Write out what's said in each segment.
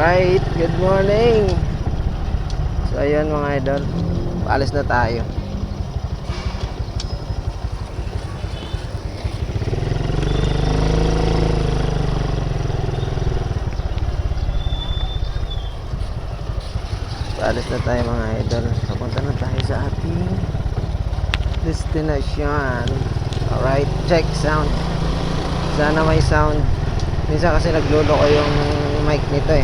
Alright, good morning. So ayan mga idol, paalis na tayo. Paalis na tayo mga idol. Papunta na tayo sa ating destination. Alright, check sound. Sana may sound. Minsan kasi naglolo ko yung mic nito eh.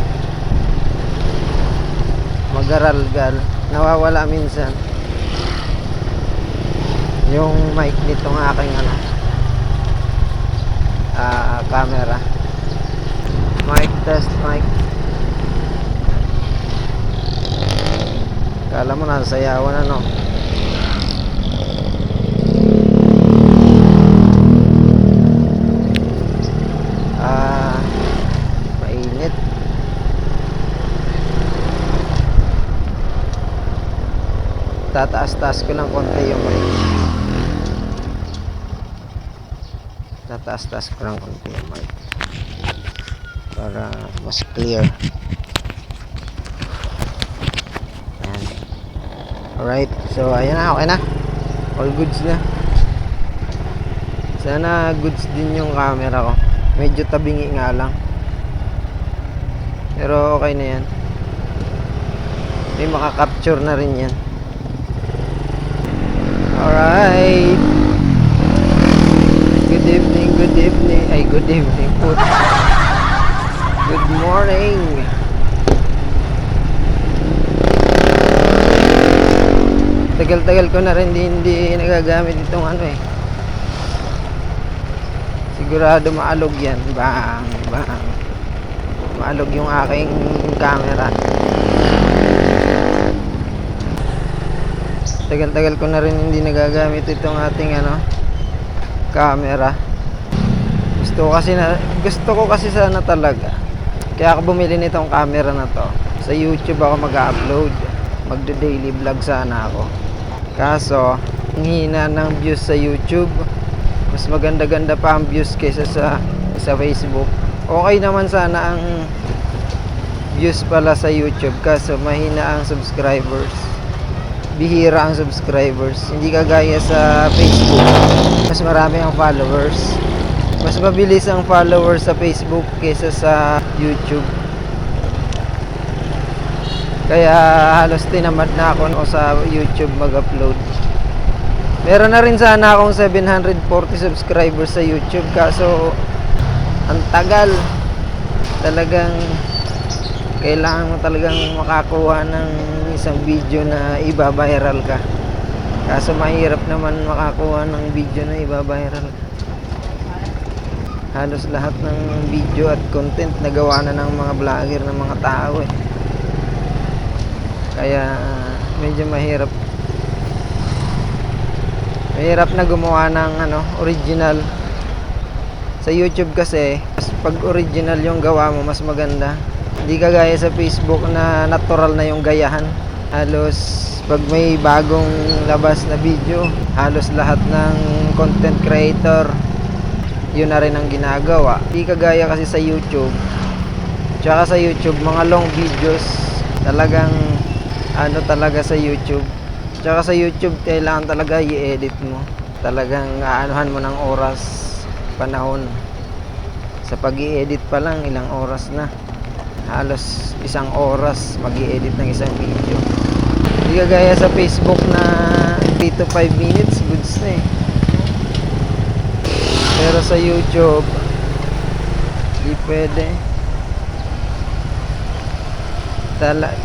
Mag-aral-gal. Nawawala minsan yung mic nitong aking camera. Mic test, mic. Kala mo nasa sayawan ano. Mainit. Tataas-taas ko lang konti yung mic. Tataas-taas ko lang konti yung mic para mas clear. Ayan. Alright, so ayan na, okay na. All goods na. Sana goods din yung camera ko. Medyo tabingi nga lang, pero okay na yan. May makakapture na rin yan. Alright, good evening, good evening. Ay, good evening po. Good morning. Tagal-tagal ko na rin hindi nagagamit itong ano eh. Sigurado maalog yan. Bang, bang. Maalog yung aking camera. Tagal-tagal ko na rin hindi nagagamit itong ating camera. Gusto ko kasi sana talaga. Kaya ako bumili nitong camera na to. Sa YouTube ako mag-upload. Magde-daily vlog sana ako. Kaso, ang hina ng views sa YouTube. Mas maganda-ganda pa ang views kaysa sa Facebook. Okay naman sana ang views pala sa YouTube, kaso mahina ang subscribers. Bihira ang subscribers. Hindi kagaya sa Facebook. Mas marami ang followers. Mas mabilis ang followers sa Facebook kaysa sa YouTube. Kaya halos tinamad na ako sa YouTube mag-upload. Meron na rin sana akong 740 subscribers sa YouTube, kaso ang tagal. Talagang kailangan mo talagang makakuha ng isang video na iba-viral ka. Kaso mahirap naman makakuha ng video na iba-viral. Halos lahat ng video at content nagawa na ng mga vlogger ng mga tao eh. Kaya medyo mahirap na gumawa ng original. Sa YouTube kasi pag original yung gawa mo, mas maganda. Hindi kagaya sa Facebook na natural na yung gayahan. Halos pag may bagong labas na video, halos lahat ng content creator yun na rin ang ginagawa. Hindi kagaya kasi sa YouTube. Tsaka sa YouTube, mga long videos talagang talaga sa YouTube. Tsaka sa YouTube, kailangan talaga i-edit mo. Talagang aanuhan mo ng oras, panahon. Sa pag-i-edit pa lang, ilang oras na. Halos 1 oras mag-i-edit ng isang video. Hindi kagaya sa Facebook na 3 to 5 minutes, goods na eh. Pero sa YouTube, hindi pwede.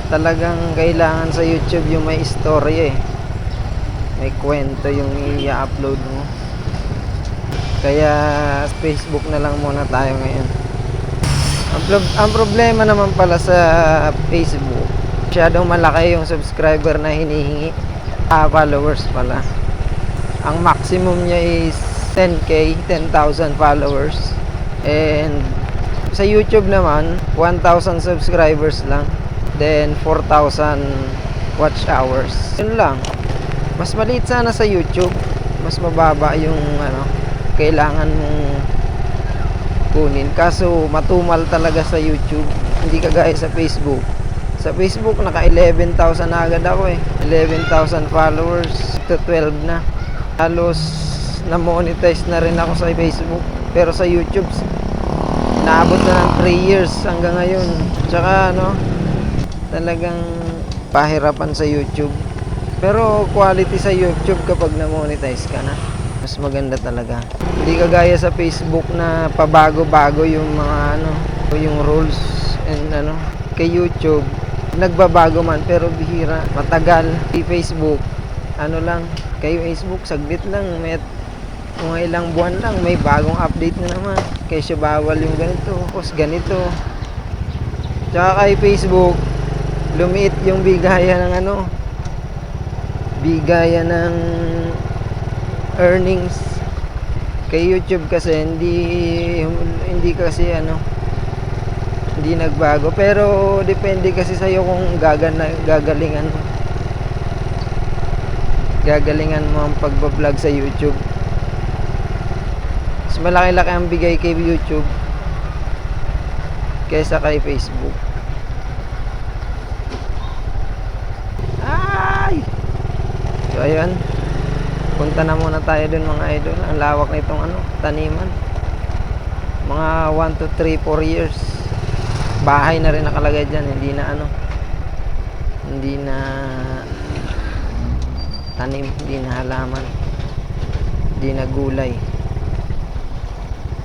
Talagang kailangan sa YouTube yung may story eh. May kwento yung i-upload mo. Kaya Facebook na lang muna tayo ngayon. Ang problema naman pala sa Facebook, masyadong malaki yung subscriber na hinihingi. Followers pala. Ang maximum niya is 10k, 10,000 followers. And sa YouTube naman, 1,000 subscribers lang. Then 4,000 watch hours. Yun lang. Mas maliit sana sa YouTube. Mas mababa yung kailangan mong kunin. Kaso matumal talaga sa YouTube. Hindi kagaya sa Facebook. Sa Facebook, naka 11,000 na agad ako eh. 11,000 followers to 12 na. Halos na-monetize na rin ako sa Facebook. Pero sa YouTube, naabot na ng 3 years hanggang ngayon. Tsaka talagang pahirapan sa YouTube. Pero quality sa YouTube kapag na-monetize ka na. Mas maganda talaga. Hindi kagaya sa Facebook na pabago-bago yung mga yung rules and kay YouTube nagbabago man pero bihira, matagal. Kay Facebook lang, kay Facebook saglit lang, may mga ilang buwan lang may bagong update na naman. Kaysa bawal yung ganito, tapos ganito. Tsaka kay Facebook lumiit yung bigayan ng bigayan ng earnings. Kay YouTube kasi hindi kasi hindi nagbago, pero depende kasi sa iyo kung gagalingan mo ang pagba-vlog sa YouTube. Mas malaki-laki ang bigay kay YouTube kaysa kay Facebook. So ayun, punta na muna tayo dun mga idol. Ang lawak nitong taniman. Mga 1 to 3, 4 years. Bahay na rin nakalagay dyan. Hindi na tanim, hindi na halaman, hindi na gulay.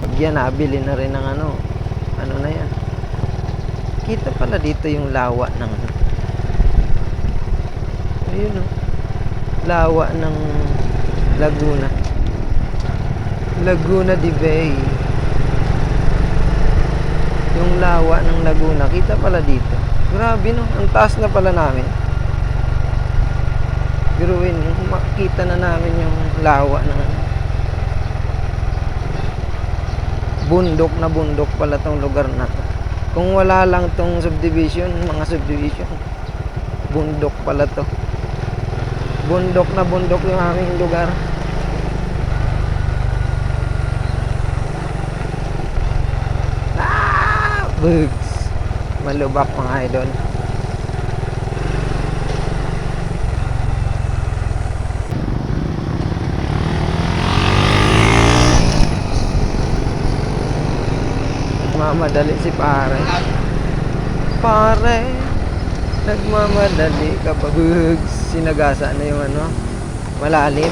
Pag yan, nabili na rin ng ano na yan. Kita pala dito yung lawa ng ayun lawa ng Laguna de Bay. Yung lawa ng Laguna, kita pala dito. Grabe ang taas na pala namin. Biruin, makita na namin yung lawa ng bundok pala tong lugar na to. Kung wala lang tong subdivision, mga subdivision, bundok pala to. Bundok yung aming lugar. Bugs. Malubak mga idol. Mamadali si pare. Nagmamadali ka ba? Bugs. Sinagasa na yung malalim.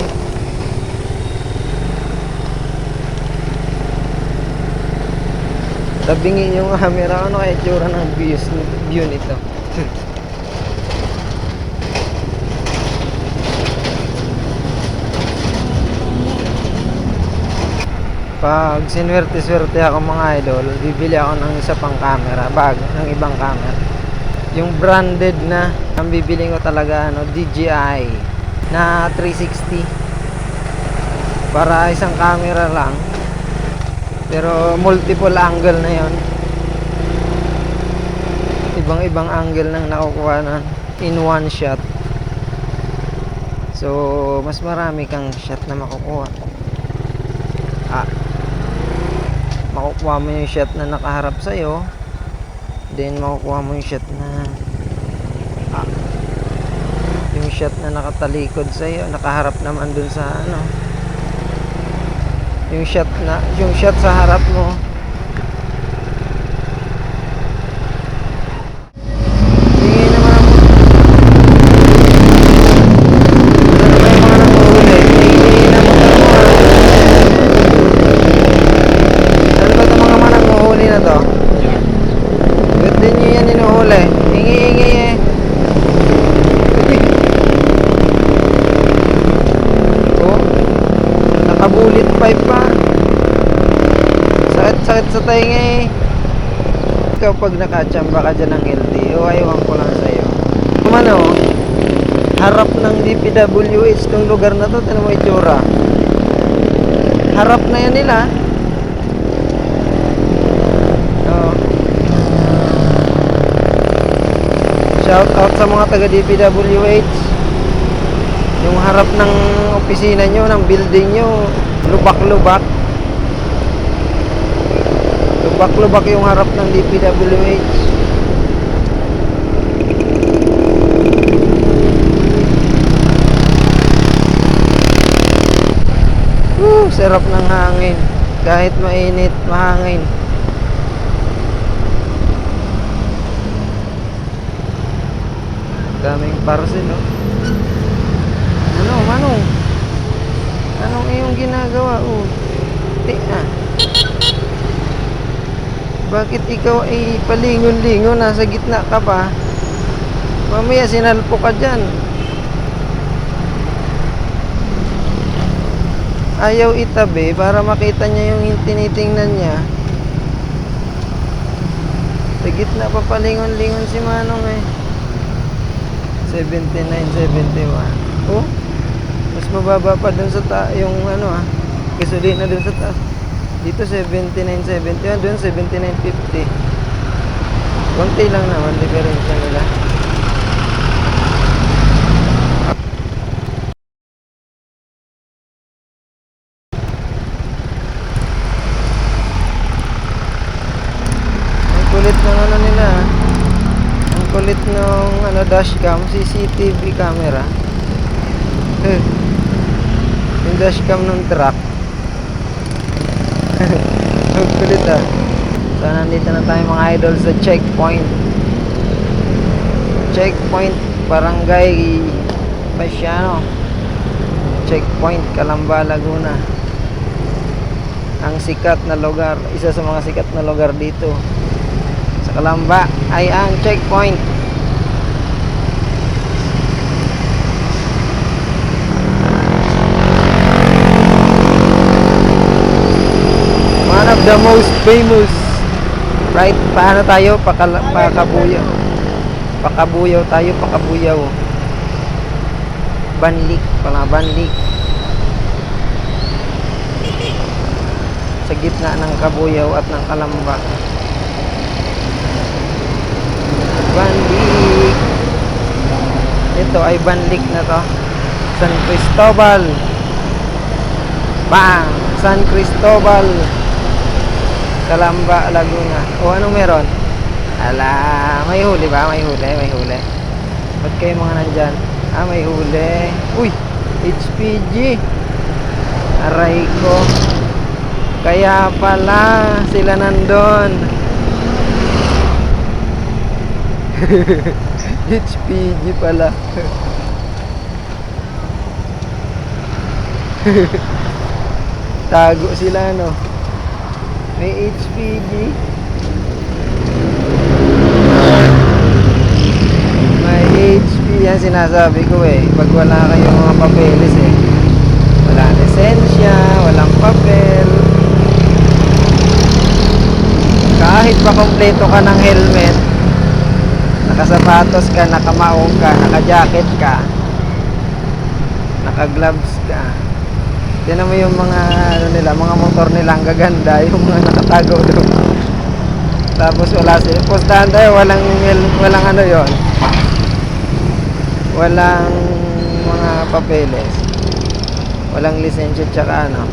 Tabingin yung camera, kaya itsura ng view nito. Pag sinwerte-swerte ako mga idol, bibili ako ng isa pang camera, ng ibang camera. Yung branded na, ang bibili ko talaga DJI na 360. Para isang camera lang. Pero multiple angle na yon. Ibang-ibang angle nang nakukuha na in one shot. So, mas marami kang shot na makukuha. Makukuha mo yung shot na nakaharap sa'yo. Then, makukuha mo yung shot na yung shot na nakatalikod sa'yo. Nakaharap naman dun sa yung shot sa harap mo. Hingi naman ako. Ano ba yung mga nanguhuli? Hingi naman ako. Ano ba itong mga nanguhuli na to? Ba't din nyo yan inuhuli? Hingi eh. Nakabulit pipe pa. Sakit sa tainga eh. Ikaw pag nakachamba ka dyan ng LTO, aywan ko lang sa'yo. Harap ng DPWH tong lugar na to. Tinan mo itsura. Harap na yan nila. Shout out sa mga taga DPWH. Yung harap ng opisina nyo, ng building nyo, lubak-lubak. Lubak-lubak yung harap ng DPWH. Sarap ng hangin. Kahit mainit, mahangin. Daming parcel, oh. Ano, Manong? Anong iyong ginagawa, oh? Bakit ikaw ay palingon-lingon, nasa gitna ka pa? Mamaya sinalpo ka dyan. Ayaw itabi para makita niya yung tinitingnan niya. Sa gitna pa palingon-lingon si Manong eh. 79.71. Oh, mas mababa pa dun sa yung ano gasolina dun sa taas. Dito 79.71, dun 79.50. Konti lang naman diferensya nila. Ang kulit ng ano nila, ang kulit ng ano dashcam, CCTV camera. Yung dashcam ng truck. Ang kulit ah. So nandito na tayo mga idol sa checkpoint. Checkpoint Barangay Pasiano. Checkpoint Calamba, Laguna. Ang sikat na lugar, isa sa mga sikat na lugar dito sa Calamba ay ang checkpoint. One of the most famous, right? Paano tayo? Pakabuyaw. Pakabuyaw tayo, pakabuyaw. Banlik, pala Banlik. Sa gitna ng Kabuyaw at ng Calamba. Banlik. Ito ay Banlik na to. San Cristobal. Bang! San Cristobal, Calamba, Laguna. O anong meron? Ala, may huli ba? May huli. Ba't kayo mga nandyan? May huli. Uy, HPG. Aray ko. Kaya pala sila nandun. HPG pala. Tago sila, no? May HPG. May HP. Yan sinasabi ko eh. Pag wala kayong mga papeles eh. Wala lisensya, walang papel. Kahit pa kompleto ka ng helmet, nakasapatos ka, nakamaong ka, naka-jacket ka, naka-gloves ka. Tinan mo yung mga ano nila, mga motor nila, ang gaganda, yung mga nakatago doon. Tapos wala sila. Postahan tayo, walang ano yon. Walang mga papeles. Walang lisensya tsaka ano.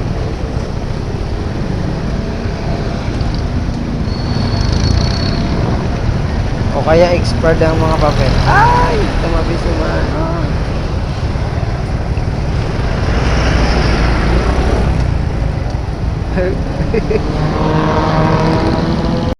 O kaya expired ang mga papel. Ay! Tumabi si Mano.